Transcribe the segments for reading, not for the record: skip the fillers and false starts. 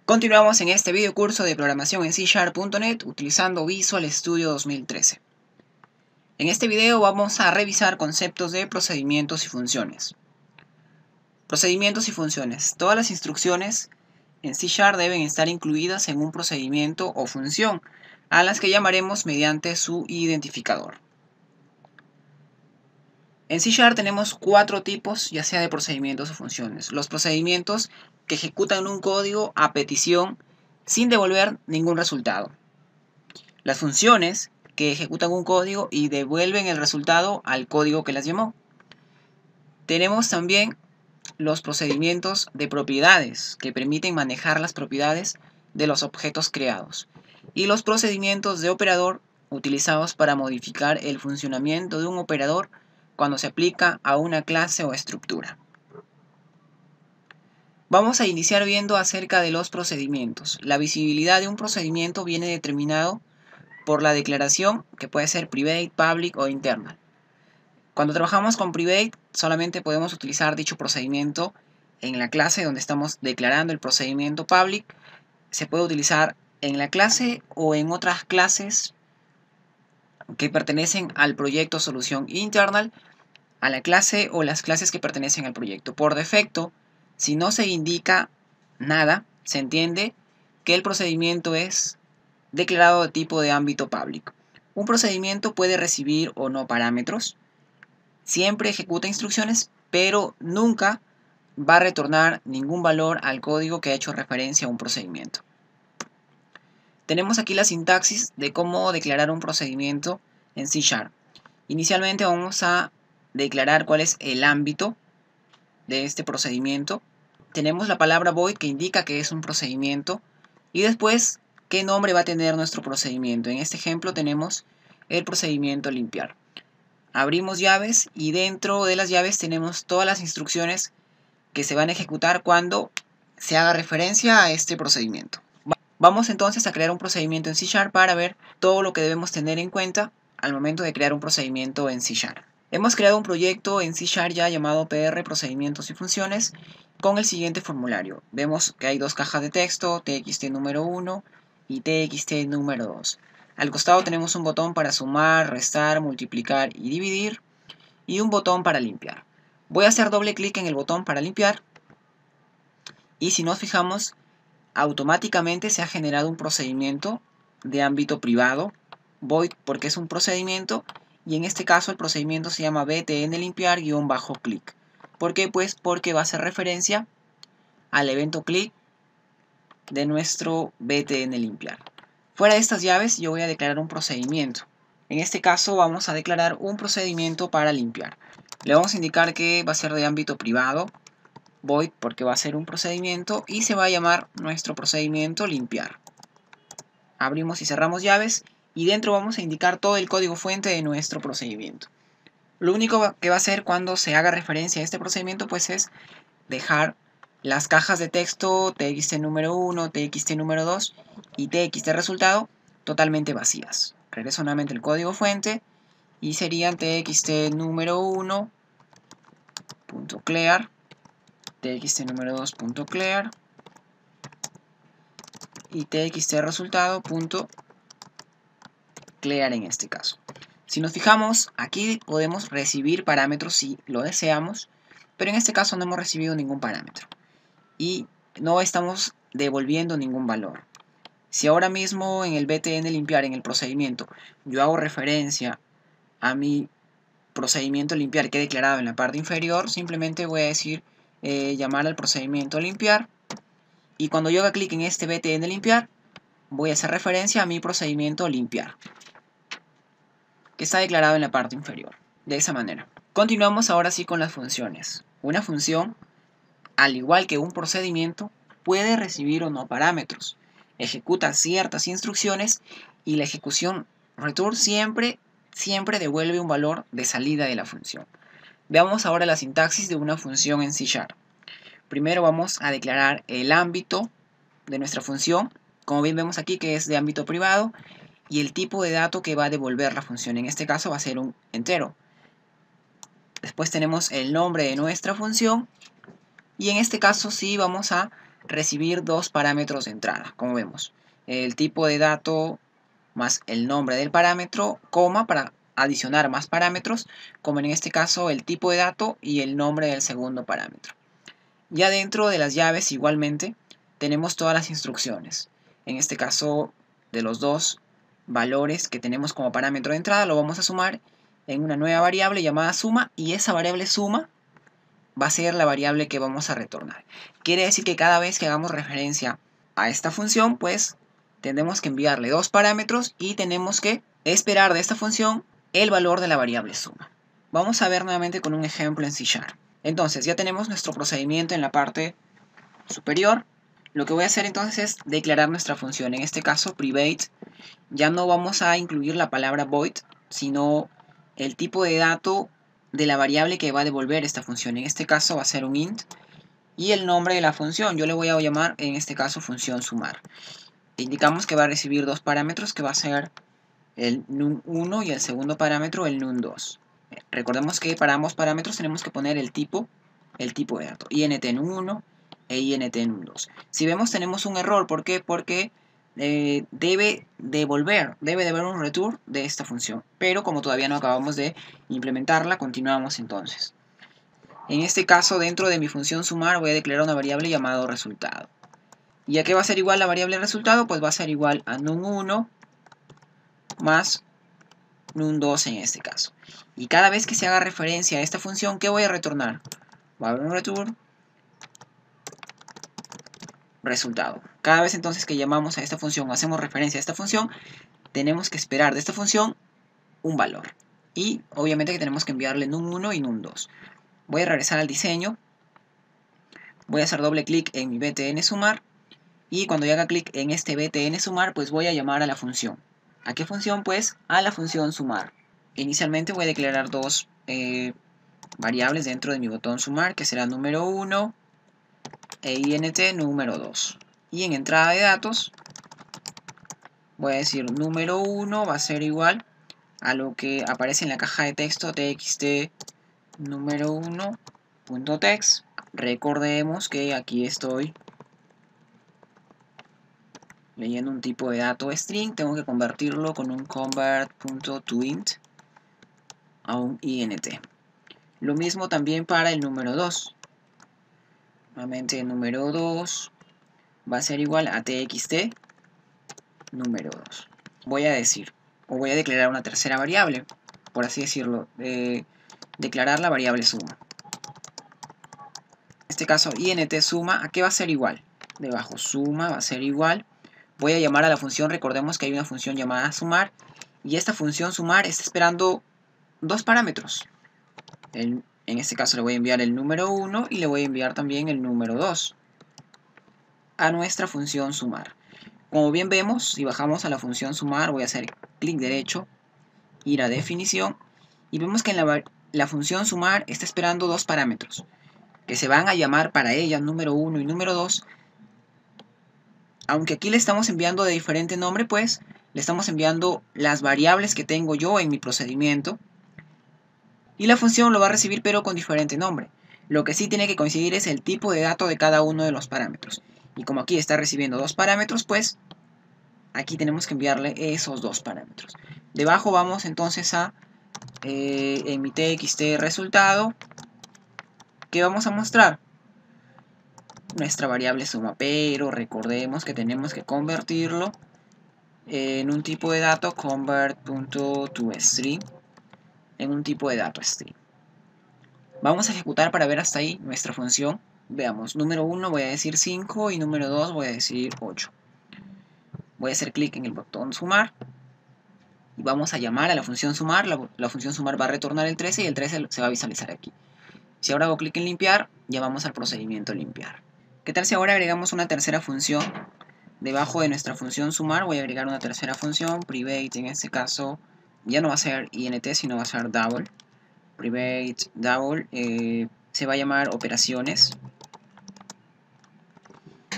Continuamos en este video curso de programación en C#.net utilizando Visual Studio 2013. En este video vamos a revisar conceptos de procedimientos y funciones. Procedimientos y funciones. Todas las instrucciones en C# deben estar incluidas en un procedimiento o función, a las que llamaremos mediante su identificador. En C# tenemos 4 tipos, ya sea de procedimientos o funciones. Los procedimientos que ejecutan un código a petición sin devolver ningún resultado. Las funciones que ejecutan un código y devuelven el resultado al código que las llamó. Tenemos también los procedimientos de propiedades, que permiten manejar las propiedades de los objetos creados. Y los procedimientos de operador, utilizados para modificar el funcionamiento de un operador cuando se aplica a una clase o estructura. Vamos a iniciar viendo acerca de los procedimientos. La visibilidad de un procedimiento viene determinado por la declaración, que puede ser private, public o internal. Cuando trabajamos con private, solamente podemos utilizar dicho procedimiento en la clase donde estamos declarando el procedimiento public. Se puede utilizar en la clase o en otras clases que pertenecen al proyecto solución internal, a la clase o las clases que pertenecen al proyecto. Por defecto, si no se indica nada, se entiende que el procedimiento es declarado de tipo de ámbito público. Un procedimiento puede recibir o no parámetros, siempre ejecuta instrucciones, pero nunca va a retornar ningún valor al código que ha hecho referencia a un procedimiento. Tenemos aquí la sintaxis de cómo declarar un procedimiento en C#. Inicialmente vamos a declarar cuál es el ámbito de este procedimiento. Tenemos la palabra void, que indica que es un procedimiento, y después qué nombre va a tener nuestro procedimiento. En este ejemplo tenemos el procedimiento limpiar. Abrimos llaves y dentro de las llaves tenemos todas las instrucciones que se van a ejecutar cuando se haga referencia a este procedimiento. Vamos entonces a crear un procedimiento en C# para ver todo lo que debemos tener en cuenta al momento de crear un procedimiento en C#. Hemos creado un proyecto en C# ya llamado PR procedimientos y funciones con el siguiente formulario. Vemos que hay dos cajas de texto, txt número 1 y txt número 2. Al costado tenemos un botón para sumar, restar, multiplicar y dividir y un botón para limpiar. Voy a hacer doble clic en el botón para limpiar y si nos fijamos, automáticamente se ha generado un procedimiento de ámbito privado, void porque es un procedimiento, y en este caso el procedimiento se llama btn limpiar-click. ¿Por qué? Pues porque va a hacer referencia al evento click de nuestro btn limpiar. Fuera de estas llaves yo voy a declarar un procedimiento. En este caso vamos a declarar un procedimiento para limpiar. Le vamos a indicar que va a ser de ámbito privado, void porque va a ser un procedimiento y se va a llamar nuestro procedimiento limpiar. Abrimos y cerramos llaves y dentro vamos a indicar todo el código fuente de nuestro procedimiento. Lo único que va a hacer cuando se haga referencia a este procedimiento pues es dejar las cajas de texto txt número 1, txt número 2 y txt resultado totalmente vacías. Regreso nuevamente el código fuente y serían txt número 1 .clear, txt número 2 .clear y txt resultado .clear en este caso. Si nos fijamos, aquí podemos recibir parámetros si lo deseamos, pero en este caso no hemos recibido ningún parámetro y no estamos devolviendo ningún valor. Si ahora mismo en el btn limpiar, en el procedimiento, yo hago referencia a mi procedimiento limpiar que he declarado en la parte inferior, simplemente voy a decir llamar al procedimiento limpiar, y cuando yo haga clic en este btn limpiar, voy a hacer referencia a mi procedimiento limpiar, que está declarado en la parte inferior, de esa manera. Continuamos ahora sí con las funciones. Una función, al igual que un procedimiento, puede recibir o no parámetros, ejecuta ciertas instrucciones y la ejecución return siempre devuelve un valor de salida de la función. Veamos ahora la sintaxis de una función en C#. Primero vamos a declarar el ámbito de nuestra función, como bien vemos aquí que es de ámbito privado, y el tipo de dato que va a devolver la función. En este caso va a ser un entero. Después tenemos el nombre de nuestra función y en este caso sí vamos a recibir dos parámetros de entrada, como vemos. El tipo de dato más el nombre del parámetro, coma, para adicionar más parámetros, como en este caso el tipo de dato y el nombre del segundo parámetro. Ya dentro de las llaves igualmente tenemos todas las instrucciones. En este caso, de los dos valores que tenemos como parámetro de entrada, lo vamos a sumar en una nueva variable llamada suma, y esa variable suma va a ser la variable que vamos a retornar. Quiere decir que cada vez que hagamos referencia a esta función, pues tenemos que enviarle dos parámetros y tenemos que esperar de esta función el valor de la variable suma. Vamos a ver nuevamente con un ejemplo en C#. Entonces ya tenemos nuestro procedimiento en la parte superior. Lo que voy a hacer entonces es declarar nuestra función. En este caso, private, ya no vamos a incluir la palabra void, sino el tipo de dato de la variable que va a devolver esta función. En este caso va a ser un int. Y el nombre de la función, yo le voy a llamar en este caso función sumar. Indicamos que va a recibir dos parámetros, que va a ser el num1 y el segundo parámetro el num2. Recordemos que para ambos parámetros tenemos que poner el tipo de dato, int num1 e int num2. Si vemos, tenemos un error. ¿Por qué? Porque debe de haber un return de esta función, pero como todavía no acabamos de implementarla, continuamos entonces. En este caso, dentro de mi función sumar, voy a declarar una variable llamada resultado. ¿Y a qué va a ser igual la variable resultado? Pues va a ser igual a num1 más num2 en este caso. Y cada vez que se haga referencia a esta función, ¿qué voy a retornar? Va a haber un return resultado. Cada vez entonces que llamamos a esta función, hacemos referencia a esta función, tenemos que esperar de esta función un valor. Y obviamente que tenemos que enviarle num1 y num2. Voy a regresar al diseño. Voy a hacer doble clic en mi btn sumar. Y cuando yo haga clic en este btn sumar, pues voy a llamar a la función. ¿A qué función? Pues a la función sumar. Inicialmente voy a declarar dos variables dentro de mi botón sumar, que será número 1 e int número 2. Y en entrada de datos voy a decir número 1 va a ser igual a lo que aparece en la caja de texto txt número 1.text. Recordemos que aquí estoy leyendo un tipo de dato string, tengo que convertirlo con un convert.toInt a un int. Lo mismo también para el número 2. Nuevamente el número 2 va a ser igual a txt número 2. Voy a decir, o voy a declarar una tercera variable, por así decirlo, declarar la variable suma. En este caso, int suma, ¿a qué va a ser igual? Debajo suma va a ser igual. Voy a llamar a la función, recordemos que hay una función llamada sumar, y esta función sumar está esperando dos parámetros. En este caso le voy a enviar el número 1 y le voy a enviar también el número 2 a nuestra función sumar. Como bien vemos, si bajamos a la función sumar, voy a hacer clic derecho, ir a definición, y vemos que en la función sumar está esperando dos parámetros, que se van a llamar para ella número 1 y número 2. Aunque aquí le estamos enviando de diferente nombre, pues le estamos enviando las variables que tengo yo en mi procedimiento, y la función lo va a recibir pero con diferente nombre. Lo que sí tiene que coincidir es el tipo de dato de cada uno de los parámetros. Y como aquí está recibiendo dos parámetros, pues aquí tenemos que enviarle esos dos parámetros. Debajo vamos entonces a en mi txt resultado, ¿qué vamos a mostrar? Nuestra variable suma, pero recordemos que tenemos que convertirlo en un tipo de dato convert.toString, en un tipo de dato string. Vamos a ejecutar para ver hasta ahí nuestra función. Veamos, número 1 voy a decir 5 y número 2 voy a decir 8. Voy a hacer clic en el botón sumar y vamos a llamar a la función sumar. La función sumar va a retornar el 13 y el 13 se va a visualizar aquí. Si ahora hago clic en limpiar, ya vamos al procedimiento limpiar. ¿Qué tal si ahora agregamos una tercera función? Debajo de nuestra función sumar voy a agregar una tercera función, private. En este caso ya no va a ser int, sino va a ser double. Private double se va a llamar operaciones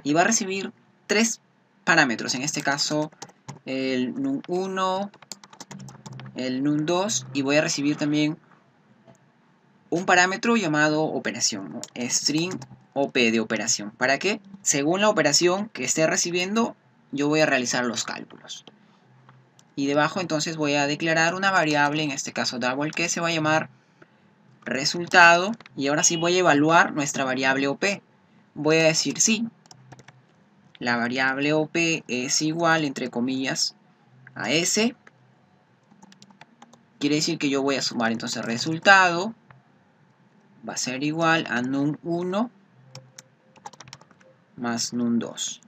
y va a recibir tres parámetros, en este caso el num1, el num2, y voy a recibir también un parámetro llamado operación, ¿no? String OP de operación. ¿Para qué? Según la operación que esté recibiendo, yo voy a realizar los cálculos. Y debajo entonces voy a declarar una variable, en este caso double, que se va a llamar resultado. Y ahora sí voy a evaluar nuestra variable OP. Voy a decir sí, la variable OP es igual, entre comillas, a S. Quiere decir que yo voy a sumar entonces resultado va a ser igual a num1 más num2.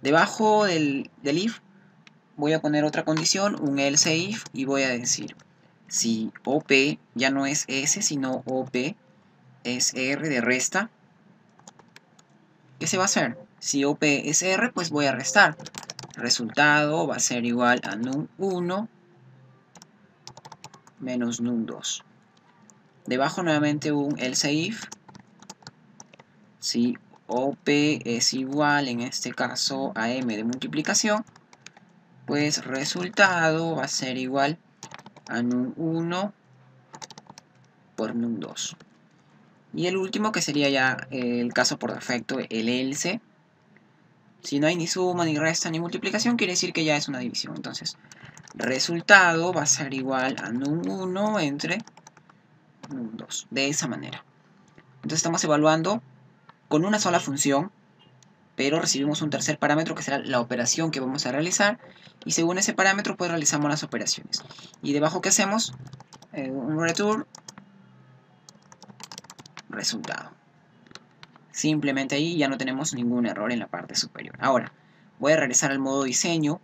Debajo del if voy a poner otra condición, un else if, y voy a decir si OP ya no es S, sino OP es R de resta, ¿qué se va a hacer? Si OP es R, pues voy a restar. Resultado va a ser igual a num1 menos num2. Debajo nuevamente un else if, si OP es igual, en este caso, a M de multiplicación, pues resultado va a ser igual a num1 por num2. Y el último, que sería ya el caso por defecto, el else. Si no hay ni suma, ni resta, ni multiplicación, quiere decir que ya es una división. Entonces, resultado va a ser igual a num1 entre num2. De esa manera. Entonces estamos evaluando con una sola función, pero recibimos un tercer parámetro que será la operación que vamos a realizar, y según ese parámetro pues realizamos las operaciones. Y debajo, ¿qué hacemos? Un return resultado. Simplemente ahí ya no tenemos ningún error en la parte superior. Ahora, voy a regresar al modo diseño,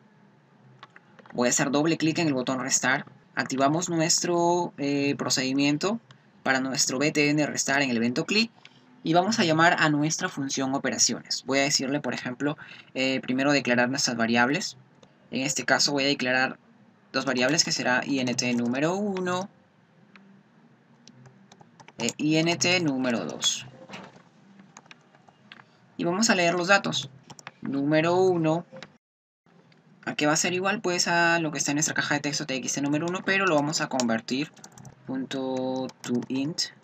voy a hacer doble clic en el botón restar, activamos nuestro procedimiento para nuestro btn restar en el evento click, y vamos a llamar a nuestra función operaciones. Voy a decirle, por ejemplo, primero declarar nuestras variables. En este caso voy a declarar dos variables, que será int número 1 e int número 2. Y vamos a leer los datos. Número 1, ¿a qué va a ser igual? Pues a lo que está en nuestra caja de texto txt número 1, pero lo vamos a convertir .toInt.text.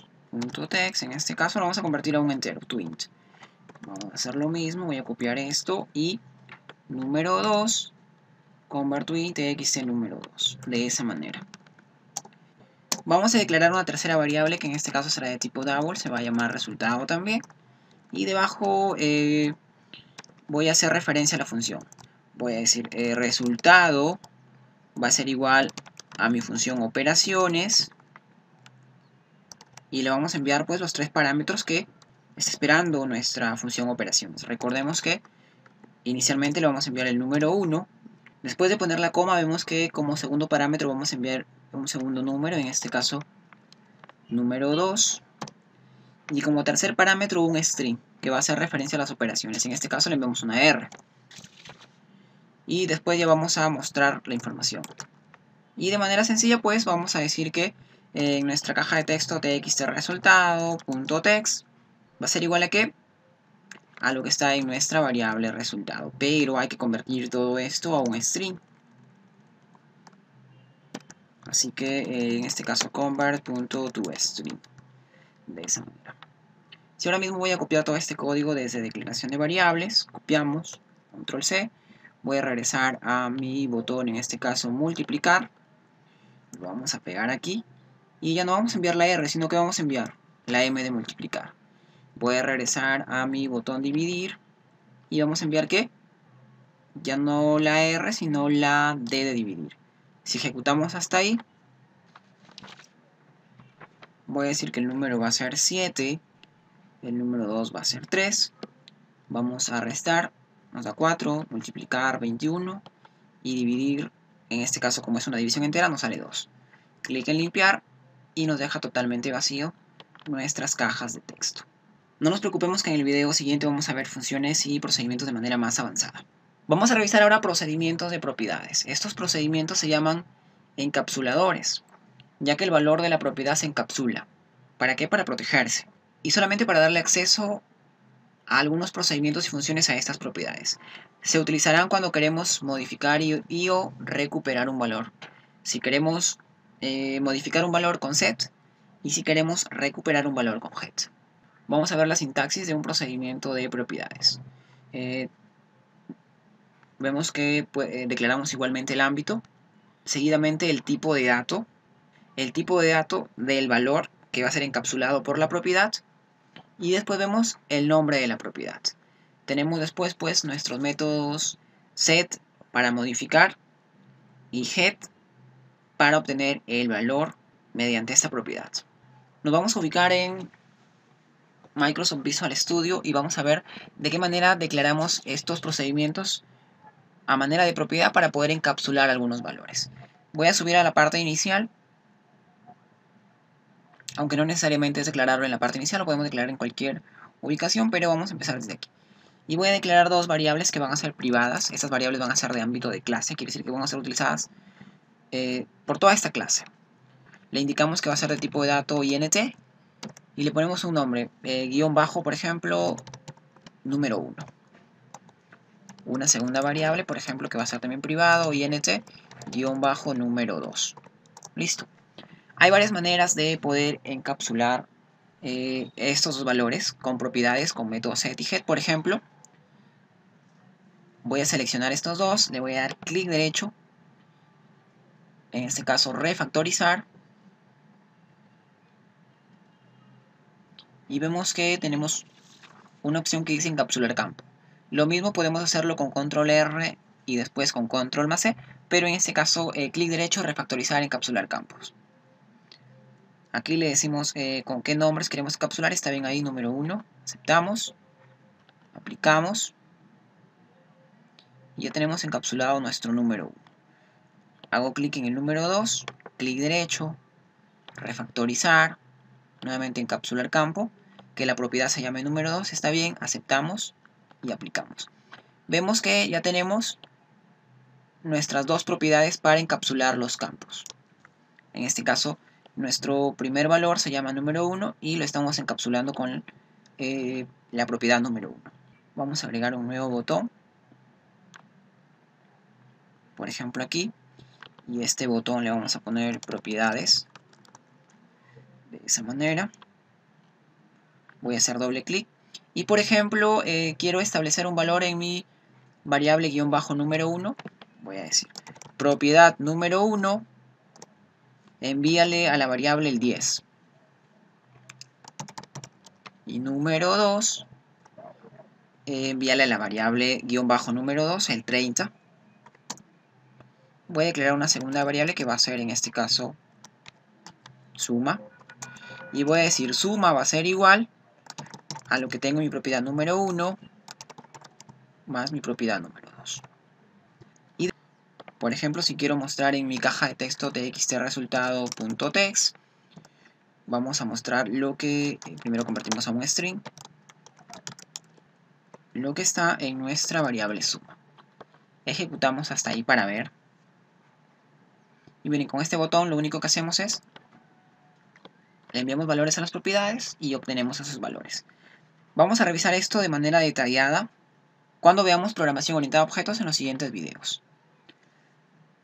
En este caso lo vamos a convertir a un entero, toInt. Vamos a hacer lo mismo, voy a copiar esto, y número 2, convertInt txt número 2, de esa manera. Vamos a declarar una tercera variable, que en este caso será de tipo double, se va a llamar resultado también. Y debajo voy a hacer referencia a la función. Voy a decir resultado va a ser igual a mi función operaciones, y le vamos a enviar pues los tres parámetros que está esperando nuestra función operaciones. Recordemos que inicialmente le vamos a enviar el número 1. Después de poner la coma, vemos que como segundo parámetro vamos a enviar un segundo número, en este caso número 2. Y como tercer parámetro un string, que va a hacer referencia a las operaciones. En este caso le enviamos una R. Y después ya vamos a mostrar la información. Y de manera sencilla pues vamos a decir que en nuestra caja de texto txt_resultado.text va a ser igual a ¿qué? A lo que está en nuestra variable resultado. Pero hay que convertir todo esto a un string. Así que en este caso convert.toString. De esa manera. Si ahora mismo voy a copiar todo este código desde declaración de variables, copiamos, control C, voy a regresar a mi botón, en este caso multiplicar, lo vamos a pegar aquí, y ya no vamos a enviar la R, sino que vamos a enviar la M de multiplicar. Voy a regresar a mi botón dividir, y vamos a enviar ¿qué? Ya no la R, sino la D de dividir. Si ejecutamos hasta ahí, voy a decir que el número va a ser 7, el número 2 va a ser 3, vamos a restar, nos da 4, multiplicar 21, y dividir, en este caso como es una división entera, nos sale 2. Clic en limpiar, y nos deja totalmente vacío nuestras cajas de texto. No nos preocupemos, que en el video siguiente vamos a ver funciones y procedimientos de manera más avanzada. Vamos a revisar ahora procedimientos de propiedades. Estos procedimientos se llaman encapsuladores, ya que el valor de la propiedad se encapsula. ¿Para qué? Para protegerse. Y solamente para darle acceso a algunos procedimientos y funciones a estas propiedades. Se utilizarán cuando queremos modificar y o recuperar un valor. Si queremos modificar un valor con set, y si queremos recuperar un valor con get. Vamos a ver la sintaxis de un procedimiento de propiedades. Vemos que declaramos igualmente el ámbito, seguidamente el tipo de dato del valor que va a ser encapsulado por la propiedad, y después vemos el nombre de la propiedad. Tenemos después pues nuestros métodos set para modificar y get para obtener el valor mediante esta propiedad. Nos vamos a ubicar en Microsoft Visual Studio y vamos a ver de qué manera declaramos estos procedimientos a manera de propiedad para poder encapsular algunos valores. Voy a subir a la parte inicial, aunque no necesariamente es declararlo en la parte inicial, lo podemos declarar en cualquier ubicación, pero vamos a empezar desde aquí. Y voy a declarar dos variables que van a ser privadas. Estas variables van a ser de ámbito de clase, quiere decir que van a ser utilizadas por toda esta clase. Le indicamos que va a ser de tipo de dato int y le ponemos un nombre, guión bajo, por ejemplo, número 1. Una segunda variable, por ejemplo, que va a ser también privado, int, guión bajo, número 2. Listo. Hay varias maneras de poder encapsular estos dos valores con propiedades, con métodos set y get. Por ejemplo, voy a seleccionar estos dos, le voy a dar clic derecho, en este caso refactorizar, y vemos que tenemos una opción que dice encapsular campo. Lo mismo podemos hacerlo con control R y después con control más C, pero en este caso clic derecho, refactorizar, encapsular campos. Aquí le decimos con qué nombres queremos encapsular, está bien ahí, número 1, aceptamos, aplicamos, y ya tenemos encapsulado nuestro número 1. Hago clic en el número 2, clic derecho, refactorizar, nuevamente encapsular campo, que la propiedad se llame número 2, está bien, aceptamos y aplicamos. Vemos que ya tenemos nuestras dos propiedades para encapsular los campos. En este caso, nuestro primer valor se llama número 1 y lo estamos encapsulando con la propiedad número 1. Vamos a agregar un nuevo botón, por ejemplo aquí, y este botón le vamos a poner propiedades de esa manera. Voy a hacer doble clic y por ejemplo quiero establecer un valor en mi variable guión bajo número 1. Voy a decir propiedad número 1, envíale a la variable el 10. Y número 2, envíale a la variable guión bajo número 2 el 30. Voy a declarar una segunda variable que va a ser en este caso suma. Y voy a decir suma va a ser igual a lo que tengo en mi propiedad número 1 más mi propiedad número 2. Y por ejemplo, si quiero mostrar en mi caja de texto txtresultado.txt, vamos a mostrar lo que primero convertimos a un string, lo que está en nuestra variable suma. Ejecutamos hasta ahí para ver. Y miren, con este botón lo único que hacemos es le enviamos valores a las propiedades y obtenemos esos valores. Vamos a revisar esto de manera detallada cuando veamos programación orientada a objetos en los siguientes videos.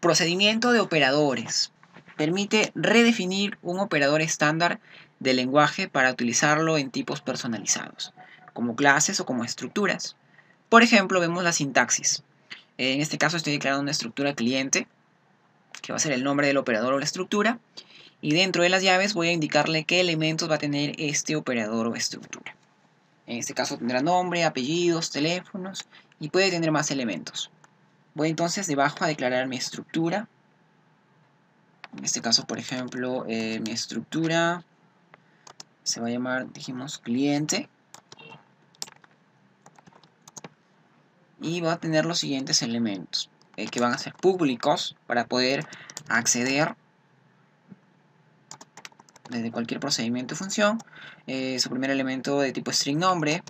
Procedimiento de operadores. Permite redefinir un operador estándar del lenguaje para utilizarlo en tipos personalizados, como clases o como estructuras. Por ejemplo, vemos la sintaxis. En este caso estoy declarando una estructura cliente, que va a ser el nombre del operador o la estructura, y dentro de las llaves voy a indicarle qué elementos va a tener este operador o estructura. En este caso tendrá nombre, apellidos, teléfonos y puede tener más elementos. Voy entonces debajo a declarar mi estructura. En este caso, por ejemplo, mi estructura se va a llamar, dijimos, cliente. Y va a tener los siguientes elementos, que van a ser públicos para poder acceder desde cualquier procedimiento o función. Su primer elemento de tipo string nombre,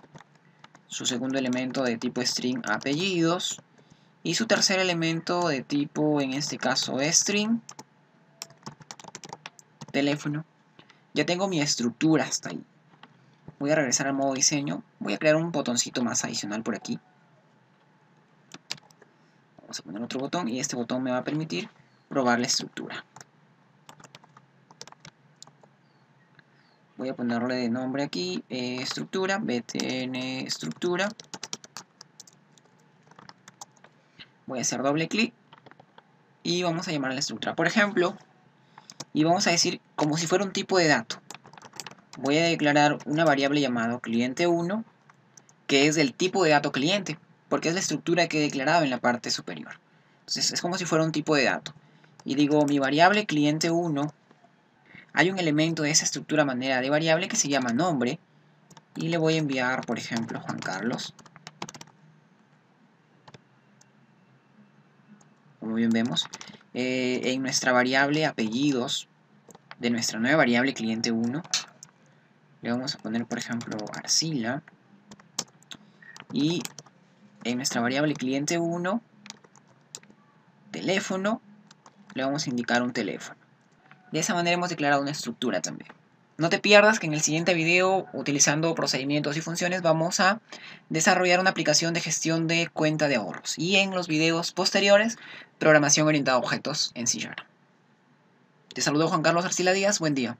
su segundo elemento de tipo string apellidos y su tercer elemento de tipo, en este caso, string teléfono. Ya tengo mi estructura hasta ahí. Voy a regresar al modo diseño. Voy a crear un botoncito más adicional por aquí. Vamos a poner otro botón y este botón me va a permitir probar la estructura. Voy a ponerle de nombre aquí, estructura, btn estructura. Voy a hacer doble clic y vamos a llamar a la estructura, por ejemplo, y vamos a decir como si fuera un tipo de dato. Voy a declarar una variable llamada cliente1, que es del tipo de dato cliente, porque es la estructura que he declarado en la parte superior. Entonces es como si fuera un tipo de dato. Y digo, mi variable cliente1, hay un elemento de esa estructura manera de variable que se llama nombre, y le voy a enviar, por ejemplo, Juan Carlos. Como bien vemos, en nuestra variable apellidos de nuestra nueva variable cliente1, le vamos a poner, por ejemplo, Arcila, y en nuestra variable cliente1, teléfono, le vamos a indicar un teléfono. De esa manera hemos declarado una estructura también. No te pierdas que en el siguiente video, utilizando procedimientos y funciones, vamos a desarrollar una aplicación de gestión de cuenta de ahorros. Y en los videos posteriores, programación orientada a objetos en C#. Te saludo Juan Carlos Arcila Díaz, buen día.